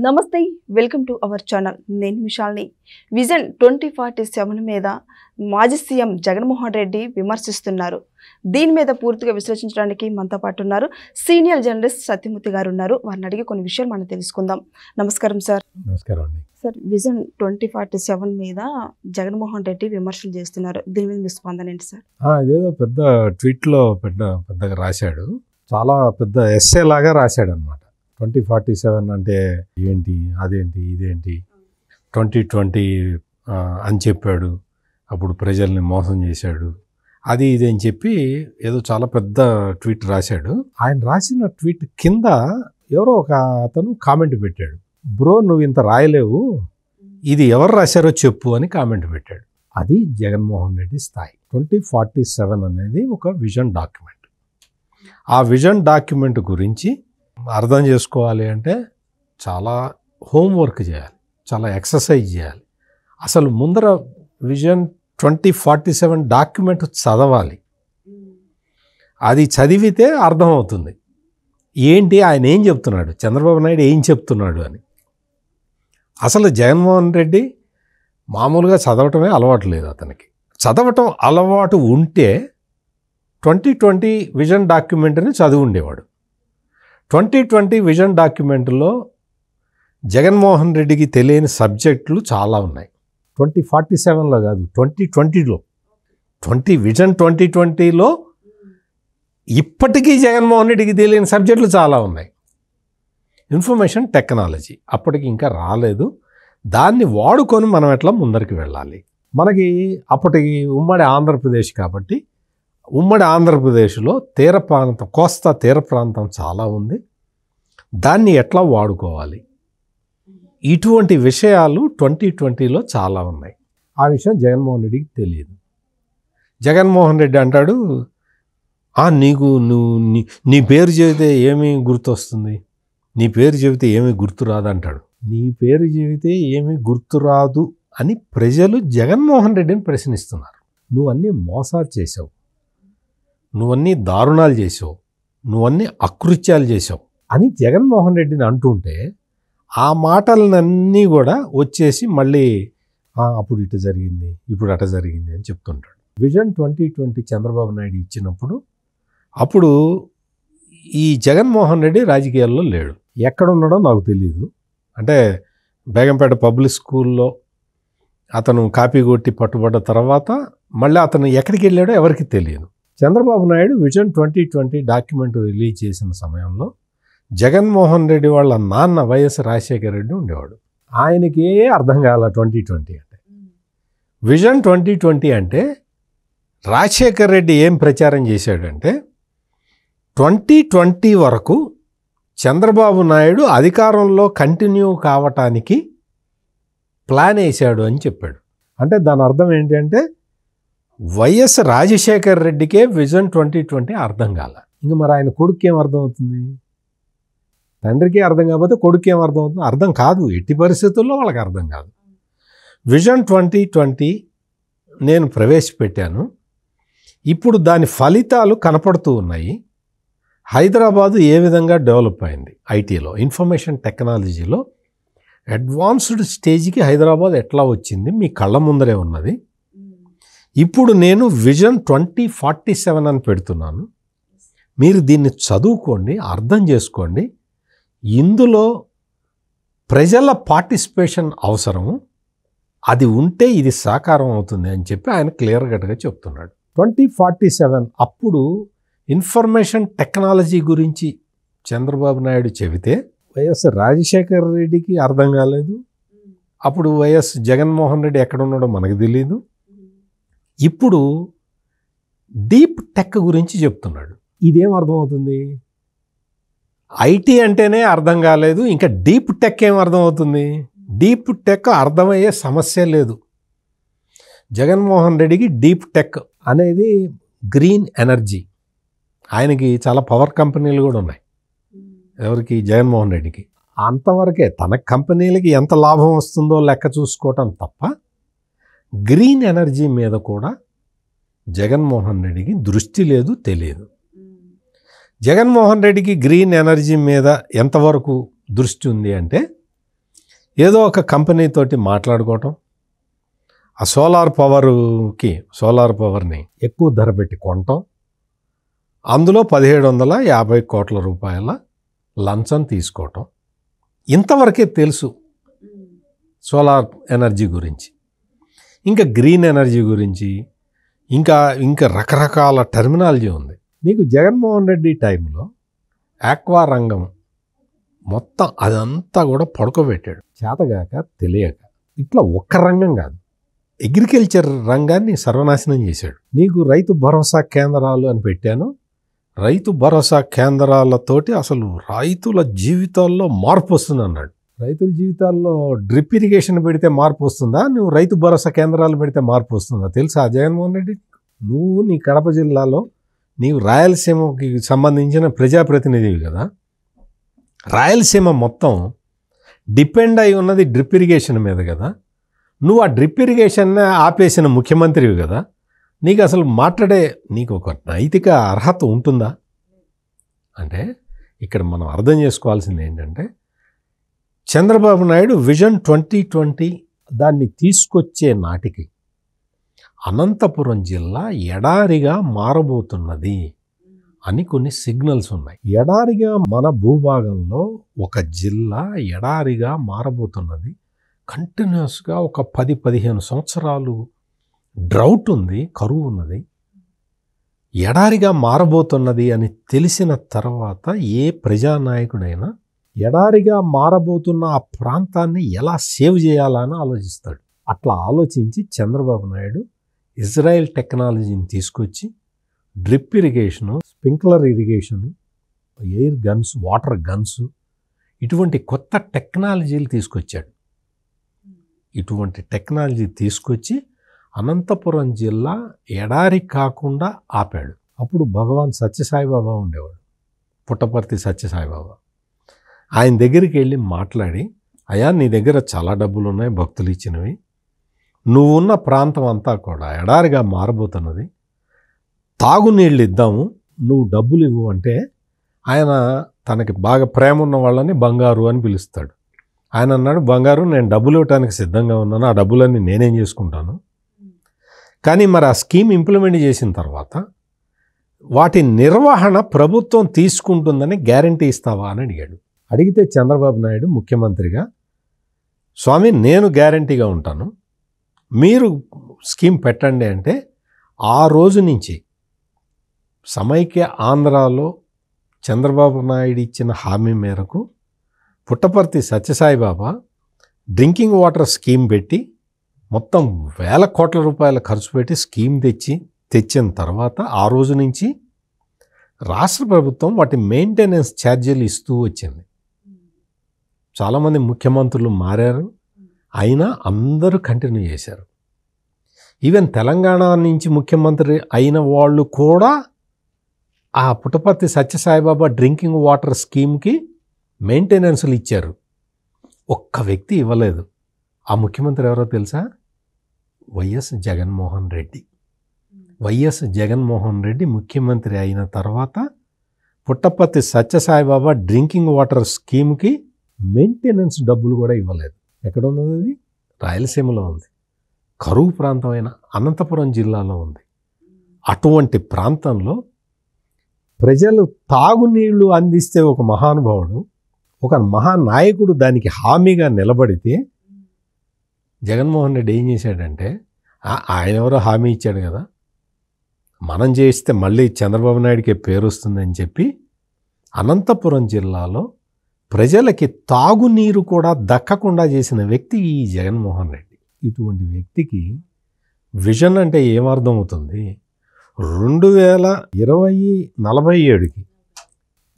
నమస్తే welcome to our channel నేను విశాల్ని vision 2047 మీద మాజీ సీఎం జగన్మోహన్ రెడ్డి విమర్శిస్తున్నారు. దీని మీద పూర్తిగా విశ్లేషించడానికి మనతో పాటు ఉన్నారు సీనియర్ జర్నలిస్ట్ సత్యమూర్తి గారు ఉన్నారు. వారిని అడిగి కొన్ని విషయాలు మనం తెలుసుకుందాం. నమస్కారం సార్. నమస్కారం అండి. సార్, విజన్ 2047 మీద జగన్మోహన్ రెడ్డి విమర్శలు చేస్తున్నారు. దీని మీద మీ స్పందన ఏంటి సార్? ఇదేదో పెద్ద ట్వీట్లో పెద్దగా రాశాడు. చాలా పెద్ద ఎస్సే లాగా రాశాడు అనమాట. 2047 అంటే ఏంటి, అదేంటి, ఇదేంటి, 2020 అని చెప్పాడు, అప్పుడు ప్రజల్ని మోసం చేశాడు, అది ఇది అని చెప్పి ఏదో చాలా పెద్ద ట్వీట్ రాశాడు. ఆయన రాసిన ట్వీట్ కింద ఎవరో ఒక అతను కామెంట్ పెట్టాడు, బ్రో నువ్వు ఇంత రాయలేవు, ఇది ఎవరు రాశారో చెప్పు అని కామెంట్ పెట్టాడు. అది జగన్మోహన్ రెడ్డి స్థాయి. 2047 అనేది ఒక విజన్ డాక్యుమెంట్. ఆ విజన్ డాక్యుమెంట్ గురించి అర్థం చేసుకోవాలి అంటే చాలా హోంవర్క్ చేయాలి, చాలా ఎక్సర్సైజ్ చేయాలి. అసలు ముందర విజన్ 2047 డాక్యుమెంట్ చదవాలి. అది చదివితే అర్థమవుతుంది ఏంటి ఆయన ఏం చెప్తున్నాడు, చంద్రబాబు నాయుడు ఏం చెప్తున్నాడు అని. అసలు జగన్మోహన్ రెడ్డి మామూలుగా చదవటమే అలవాటు లేదు అతనికి. చదవటం అలవాటు ఉంటే 2020 విజన్ డాక్యుమెంట్ని చదివి ఉండేవాడు. 2020 విజన్ డాక్యుమెంట్లో జగన్మోహన్ రెడ్డికి తెలియని సబ్జెక్టులు చాలా ఉన్నాయి. 2047లో కాదు, 2020లో విజన్ 2020లో ఇప్పటికీ జగన్మోహన్ రెడ్డికి తెలియని సబ్జెక్టులు చాలా ఉన్నాయి. ఇన్ఫర్మేషన్ టెక్నాలజీ అప్పటికి ఇంకా రాలేదు. దాన్ని వాడుకొని మనం ఎట్లా ముందరికి వెళ్ళాలి. మనకి అప్పటికి ఉమ్మడి ఆంధ్రప్రదేశ్ కాబట్టి ఉమ్మడి ఆంధ్రప్రదేశ్లో కోస్తా తీర ప్రాంతం చాలా ఉంది. దాన్ని ఎట్లా వాడుకోవాలి, ఇటువంటి విషయాలు 2020లో చాలా ఉన్నాయి. ఆ విషయం జగన్మోహన్ రెడ్డికి తెలియదు. జగన్మోహన్ రెడ్డి అంటాడు, నీ పేరు చెబితే ఏమీ గుర్తొస్తుంది, నీ పేరు చెబితే ఏమీ గుర్తురాదు అంటాడు. నీ పేరు చెబితే ఏమీ గుర్తురాదు అని ప్రజలు జగన్మోహన్ రెడ్డిని ప్రశ్నిస్తున్నారు. నువ్వన్నీ మోసాలు చేసావు, నువ్వన్నీ దారుణాలు చేసావు, నువ్వన్నీ అకృత్యాలు చేసావు అని జగన్మోహన్ రెడ్డిని అంటుంటే ఆ మాటలన్నీ కూడా వచ్చేసి మళ్ళీ అప్పుడు ఇటు జరిగింది, ఇప్పుడు అట జరిగింది అని చెప్తుంటాడు. విజన్ 2020 చంద్రబాబు నాయుడు ఇచ్చినప్పుడు అప్పుడు ఈ జగన్మోహన్ రెడ్డి రాజకీయాల్లో లేడు. ఎక్కడ ఉన్నాడో నాకు తెలియదు. అంటే బేగంపేట పబ్లిక్ స్కూల్లో అతను కాపీ కొట్టి పట్టుబడ్డ తర్వాత మళ్ళీ అతను ఎక్కడికి వెళ్ళాడో ఎవరికి తెలియదు. Chandrababu Naidu vision 2020 document release చేసిన సమయంలో జగన్మోహన్ రెడ్డి వాళ్ళ నాన్న వైఎస్ రాజశేఖర రెడ్డి ఉండేవాడు. ఆయనకి అర్థం కాల 2020 అంటే. విజన్ 2020 అంటే రాజశేఖర రెడ్డి ఏం ప్రచారం చేశాడంటే 2020 వరకు చంద్రబాబు నాయుడు అధికారంలో కంటిన్యూ కావటానికి ప్లాన్ వేశాడు అని చెప్పాడు. అంటే దాని అర్థం ఏంటంటే వైఎస్ రాజశేఖర రెడ్డికే విజన్ 2020 అర్థం కాల. ఇంక మరి ఆయన కొడుకు ఏం అర్థం అవుతుంది? తండ్రికి అర్థం కాకపోతే కొడుకు ఏం అర్థం అవుతుంది? అర్థం కాదు, ఎట్టి పరిస్థితుల్లో వాళ్ళకి అర్థం కాదు. విజన్ 2020 నేను ప్రవేశపెట్టాను, ఇప్పుడు దాని ఫలితాలు కనపడుతూ ఉన్నాయి. హైదరాబాదు ఏ విధంగా డెవలప్ అయింది, ఐటీలో ఇన్ఫర్మేషన్ టెక్నాలజీలో అడ్వాన్స్డ్ స్టేజ్కి హైదరాబాద్ ఎట్లా వచ్చింది మీ కళ్ళ ముందరే ఉన్నది. ఇప్పుడు నేను విజన్ 2047 అని పెడుతున్నాను, మీరు దీన్ని చదువుకోండి, అర్థం చేసుకోండి, ఇందులో ప్రజల పార్టిసిపేషన్ అవసరము, అది ఉంటే ఇది సాకారం అవుతుంది అని చెప్పి ఆయన క్లియర్ కట్గా చెప్తున్నాడు. 2047 అప్పుడు ఇన్ఫర్మేషన్ టెక్నాలజీ గురించి చంద్రబాబు నాయుడు చెబితే వైఎస్ రాజశేఖర రెడ్డికి అర్థం కాలేదు. అప్పుడు వైఎస్ జగన్మోహన్ రెడ్డి ఎక్కడ ఉన్నాడో మనకు తెలియదు. ఇప్పుడు డీప్ టెక్ గురించి చెప్తున్నాడు. ఇదేం అర్థమవుతుంది? ఐటీ అంటేనే అర్థం కాలేదు, ఇంకా డీప్ టెక్ ఏం అర్థమవుతుంది? డీప్ టెక్ అర్థమయ్యే సమస్య లేదు. జగన్మోహన్ రెడ్డికి డీప్ టెక్ అనేది గ్రీన్ ఎనర్జీ. ఆయనకి చాలా పవర్ కంపెనీలు కూడా ఉన్నాయి. ఎవరికి? జగన్మోహన్ రెడ్డికి. అంతవరకే తన కంపెనీలకి ఎంత లాభం వస్తుందో లెక్క చూసుకోవటం తప్ప గ్రీన్ ఎనర్జీ మీద కూడా జగన్మోహన్ రెడ్డికి దృష్టి లేదు, తెలియదు. జగన్మోహన్ రెడ్డికి గ్రీన్ ఎనర్జీ మీద ఎంతవరకు దృష్టి ఉంది అంటే ఏదో ఒక కంపెనీతోటి మాట్లాడుకోవటం, ఆ సోలార్ పవర్ని ఎక్కువ ధర పెట్టి కొనటం, అందులో 1750 కోట్ల రూపాయల లంచం తీసుకోవటం. ఇంతవరకే తెలుసు సోలార్ ఎనర్జీ గురించి. ఇంకా గ్రీన్ ఎనర్జీ గురించి ఇంకా రకరకాల టెర్మినాలజీ ఉంది. నీకు జగన్మోహన్ రెడ్డి టైంలో ఆక్వా రంగం మొత్తం అదంతా కూడా పడుకోబెట్టాడు, చేతగాక తెలియక. ఇట్లా ఒక్క రంగం కాదు, అగ్రికల్చర్ రంగాన్ని సర్వనాశనం చేశాడు. నీకు రైతు భరోసా కేంద్రాలు అని పెట్టాను. రైతు భరోసా కేంద్రాలతోటి అసలు రైతుల జీవితాల్లో మార్పు వస్తుంది అన్నాడు. రైతుల జీవితాల్లో డ్రిప్ ఇరిగేషన్ పెడితే మార్పు వస్తుందా, నువ్వు రైతు భరోసా కేంద్రాలు పెడితే మార్పు వస్తుందా తెలుసా జగన్మోహన్ రెడ్డి? నువ్వు నీ కడప జిల్లాలో నీవు రాయలసీమకి సంబంధించిన ప్రజాప్రతినిధివి కదా. రాయలసీమ మొత్తం డిపెండ్ అయి ఉన్నది డ్రిప్ ఇరిగేషన్ మీద కదా. నువ్వు ఆ డ్రిప్ ఇరిగేషన్నే ఆపేసిన ముఖ్యమంత్రివి కదా. నీకు అసలు నీకు ఒక నైతిక అర్హత ఉంటుందా అంటే ఇక్కడ మనం అర్థం చేసుకోవాల్సింది ఏంటంటే, చంద్రబాబు నాయుడు విజన్ 2020 దాన్ని తీసుకొచ్చే నాటికి అనంతపురం జిల్లా ఎడారిగా మారబోతున్నది అని కొన్ని సిగ్నల్స్ ఉన్నాయి. ఎడారిగా మన భూభాగంలో ఒక జిల్లా ఎడారిగా మారబోతున్నది. కంటిన్యూస్గా ఒక 10-15 సంవత్సరాలు డ్రౌట్ ఉంది, కరువు ఉన్నది, ఎడారిగా మారబోతున్నది అని తెలిసిన తర్వాత ఏ ప్రజానాయకుడైనా ఎడారిగా మారబోతున్న ఆ ప్రాంతాన్ని ఎలా సేవ్ చేయాలని ఆలోచిస్తాడు. అట్లా ఆలోచించి చంద్రబాబు నాయుడు ఇజ్రాయెల్ టెక్నాలజీని తీసుకొచ్చి drip irrigation, sprinkler irrigation, air guns, water guns, ఇటువంటి కొత్త టెక్నాలజీలు తీసుకొచ్చాడు. ఇటువంటి టెక్నాలజీ తీసుకొచ్చి అనంతపురం జిల్లా ఎడారి కాకుండా ఆపాడు. అప్పుడు భగవాన్ సత్యసాయిబాబా ఉండేవాడు, పుట్టపర్తి సత్యసాయిబాబా. ఆయన దగ్గరికి వెళ్ళి మాట్లాడి, అయ్యా నీ దగ్గర చాలా డబ్బులు ఉన్నాయి, భక్తులు ఇచ్చినవి, నువ్వున్న ప్రాంతం అంతా కూడా ఎడారిగా మారబోతున్నది, తాగునీళ్ళు ఇద్దాము, నువ్వు డబ్బులు ఇవ్వు అంటే, ఆయన తనకి బాగా ప్రేమ ఉన్న వాళ్ళని బంగారు అని పిలుస్తాడు. ఆయన అన్నాడు, బంగారు నేను డబ్బులు ఇవ్వడానికి సిద్ధంగా ఉన్నాను, ఆ డబ్బులన్నీ నేనేం చేసుకుంటాను, కానీ మరి ఆ స్కీమ్ ఇంప్లిమెంట్ చేసిన తర్వాత వాటి నిర్వహణ ప్రభుత్వం తీసుకుంటుందని గ్యారంటీ ఇస్తావా అని అడిగాడు. అడిగితే చంద్రబాబు నాయుడు ముఖ్యమంత్రిగా, స్వామి నేను గ్యారంటీగా ఉంటాను, మీరు స్కీమ్ పెట్టండి అంటే, ఆ రోజు నుంచి సమైక్య ఆంధ్రాలో చంద్రబాబు నాయుడు ఇచ్చిన హామీ మేరకు Puttaparthi Sathya Sai Baba drinking water scheme పెట్టి మొత్తం 1000 కోట్ల రూపాయల ఖర్చు పెట్టి స్కీమ్ తెచ్చిన తర్వాత ఆ రోజు నుంచి రాష్ట్ర ప్రభుత్వం వాటి మెయింటెనెన్స్ ఛార్జీలు ఇస్తూ వచ్చింది. చాలామంది ముఖ్యమంత్రులు మారారు, అయినా అందరూ కంటిన్యూ చేశారు. ఈవెన్ తెలంగాణ నుంచి ముఖ్యమంత్రి అయిన వాళ్ళు కూడా ఆ పుట్టపర్తి సత్యసాయిబాబా డ్రింకింగ్ వాటర్ స్కీమ్కి మెయింటెనెన్స్లు ఇచ్చారు. ఒక్క వ్యక్తి ఇవ్వలేదు. ఆ ముఖ్యమంత్రి ఎవరో తెలుసా? వైఎస్ జగన్మోహన్ రెడ్డి. వైఎస్ జగన్మోహన్ రెడ్డి ముఖ్యమంత్రి అయిన తర్వాత Puttaparthi Sathya Sai Baba drinking water స్కీమ్కి maintenance డబ్బులు కూడా ఇవ్వలేదు. ఎక్కడ ఉన్నది అది? రాయలసీమలో ఉంది. కరువు ప్రాంతమైన అనంతపురం జిల్లాలో ఉంది. అటువంటి ప్రాంతంలో ప్రజలు తాగునీళ్లు అందిస్తే ఒక మహానుభావుడు, ఒక మహానాయకుడు దానికి హామీగా నిలబడితే, జగన్మోహన్ రెడ్డి ఏం చేశాడంటే, ఆయన ఎవరో హామీ ఇచ్చాడు కదా, మనం చేస్తే మళ్ళీ చంద్రబాబు నాయుడికి పేరు వస్తుందని చెప్పి అనంతపురం జిల్లాలో ప్రజలకి తాగునీరు కూడా దక్కకుండా చేసిన వ్యక్తి ఈ జగన్మోహన్ రెడ్డి. ఇటువంటి వ్యక్తికి విజన్ అంటే ఏమర్థం అవుతుంది? 2047కి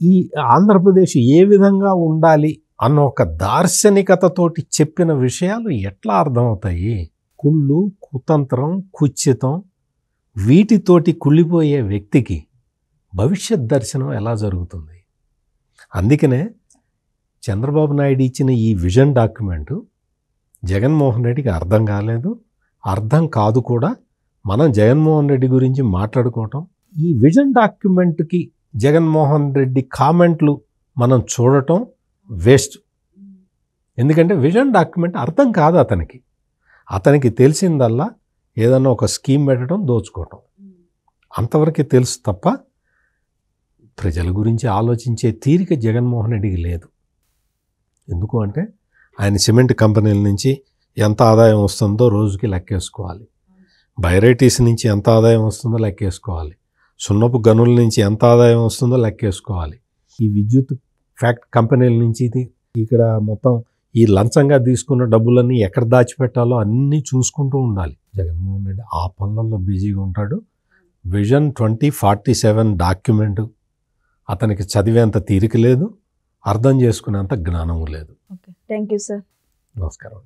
ఈ ఆంధ్రప్రదేశ్ ఏ విధంగా ఉండాలి అన్న ఒక దార్శనికతతోటి చెప్పిన విషయాలు ఎట్లా అర్థమవుతాయి? కుళ్ళు, కుతంత్రం, కుచ్చితం వీటితోటి కుళ్ళిపోయే వ్యక్తికి భవిష్యత్ దర్శనం ఎలా జరుగుతుంది? అందుకనే చంద్రబాబు నాయుడు ఇచ్చిన ఈ విజన్ డాక్యుమెంటు జగన్మోహన్ రెడ్డికి అర్థం కాలేదు, అర్థం కాదు కూడా. మనం జగన్మోహన్ రెడ్డి గురించి మాట్లాడుకోవటం, ఈ విజన్ డాక్యుమెంట్కి జగన్మోహన్ రెడ్డి కామెంట్లు మనం చూడటం వేస్ట్. ఎందుకంటే విజన్ డాక్యుమెంట్ అర్థం కాదు అతనికి తెలిసిందల్లా ఏదన్నా ఒక స్కీమ్ పెట్టడం, దోచుకోవటం, అంతవరకే తెలుసు తప్ప ప్రజల గురించి ఆలోచించే తీరిక జగన్మోహన్ రెడ్డికి లేదు. ఎందుకు అంటే ఆయన సిమెంట్ కంపెనీల నుంచి ఎంత ఆదాయం వస్తుందో రోజుకి లెక్కేసుకోవాలి, బైరైటీస్ నుంచి ఎంత ఆదాయం వస్తుందో లెక్కేసుకోవాలి, సున్నపు గనుల నుంచి ఎంత ఆదాయం వస్తుందో లెక్కేసుకోవాలి, ఈ విద్యుత్ కంపెనీల నుంచి ఇక్కడ మొత్తం ఈ లంచంగా తీసుకున్న డబ్బులన్నీ ఎక్కడ దాచిపెట్టాలో అన్నీ చూసుకుంటూ ఉండాలి. జగన్మోహన్ రెడ్డి ఆ పనులలో బిజీగా ఉంటాడు. విజన్ 2047 డాక్యుమెంట్ అతనికి చదివేంత తీరిక లేదు, అర్థం చేసుకునేంత జ్ఞానం లేదు. Thank you sir. నమస్కారం.